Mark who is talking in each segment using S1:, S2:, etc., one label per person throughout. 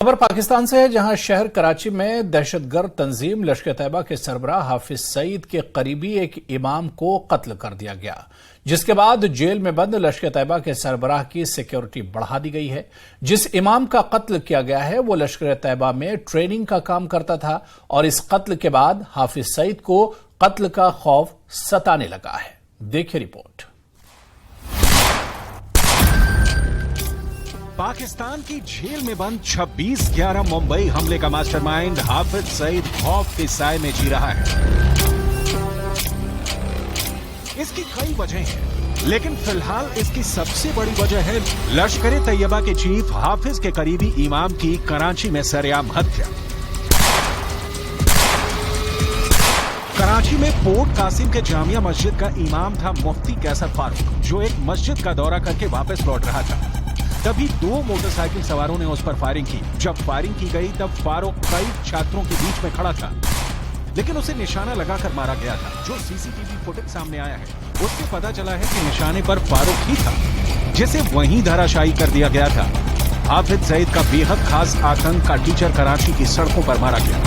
S1: खबर पाकिस्तान से है, जहां शहर कराची में दहशतगर्द तंजीम लश्कर तैयबा के सरबराह हाफिज सईद के करीबी एक इमाम को कत्ल कर दिया गया, जिसके बाद जेल में बंद लश्कर तैयबा के सरबराह की सिक्योरिटी बढ़ा दी गई है। जिस इमाम का कत्ल किया गया है वो लश्कर तैयबा में ट्रेनिंग का काम करता था और इस कत्ल के बाद हाफिज सईद को कत्ल का खौफ सताने लगा है। देखिए रिपोर्ट।
S2: पाकिस्तान की जेल में बंद 26/11 मुंबई हमले का मास्टरमाइंड हाफिज सईद खौफ के साए में जी रहा है। इसकी कई वजह हैं, लेकिन फिलहाल इसकी सबसे बड़ी वजह है लश्कर तैयबा के चीफ हाफिज के करीबी इमाम की कराची में सरेआम हत्या। कराची में पोर्ट कासिम के जामिया मस्जिद का इमाम था मुफ्ती कैसर फारूक, जो एक मस्जिद का दौरा करके वापस लौट रहा था। तभी 2 मोटरसाइकिल सवारों ने उस पर फायरिंग की। जब फायरिंग की गई तब फारूक कई छात्रों के बीच में खड़ा था, लेकिन उसे निशाना लगाकर मारा गया था। जो सीसीटीवी फुटेज सामने आया है उससे पता चला है कि निशाने पर फारूक ही था, जिसे वहीं धराशायी कर दिया गया था। हाफिज सईद का बेहद खास आतंक का टीचर कराची की सड़कों पर मारा गया।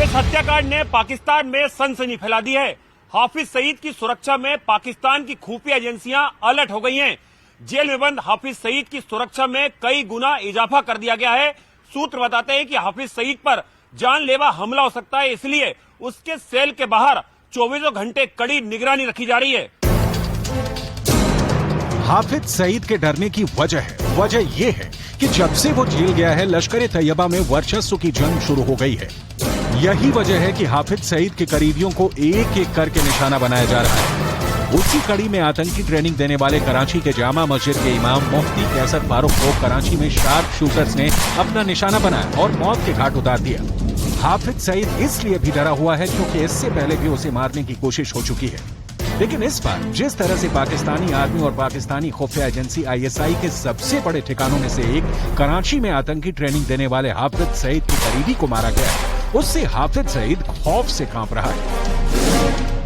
S3: इस हत्याकांड ने पाकिस्तान में सनसनी फैला दी है। हाफिज सईद की सुरक्षा में पाकिस्तान की खुफिया एजेंसियां अलर्ट हो गई हैं। जेल में बंद हाफिज सईद की सुरक्षा में कई गुना इजाफा कर दिया गया है। सूत्र बताते हैं कि हाफिज सईद पर जानलेवा हमला हो सकता है, इसलिए उसके सेल के बाहर 24 घंटे कड़ी निगरानी रखी जा रही है।
S2: हाफिज सईद के डरने की वजह यह है कि जब से वो जेल गया है लश्कर तैयबा में वर्चस्व की जंग शुरू हो गई है। यही वजह है कि हाफिज सईद के करीबियों को एक एक करके निशाना बनाया जा रहा है। उसी कड़ी में आतंकी ट्रेनिंग देने वाले कराची के जामा मस्जिद के इमाम मुफ्ती कैसर फारूक को कराची में शार्प शूटर्स ने अपना निशाना बनाया और मौत के घाट उतार दिया। हाफिज सईद इसलिए भी डरा हुआ है क्योंकि इससे पहले भी उसे मारने की कोशिश हो चुकी है। लेकिन इस बार जिस तरह से पाकिस्तानी आर्मी और पाकिस्तानी खुफिया एजेंसी ISI के सबसे बड़े ठिकानों में से एक कराची में आतंकी ट्रेनिंग देने वाले हाफिज सईद के करीबी को मारा गया, उससे हाफिज सईद खौफ से कांप रहा है।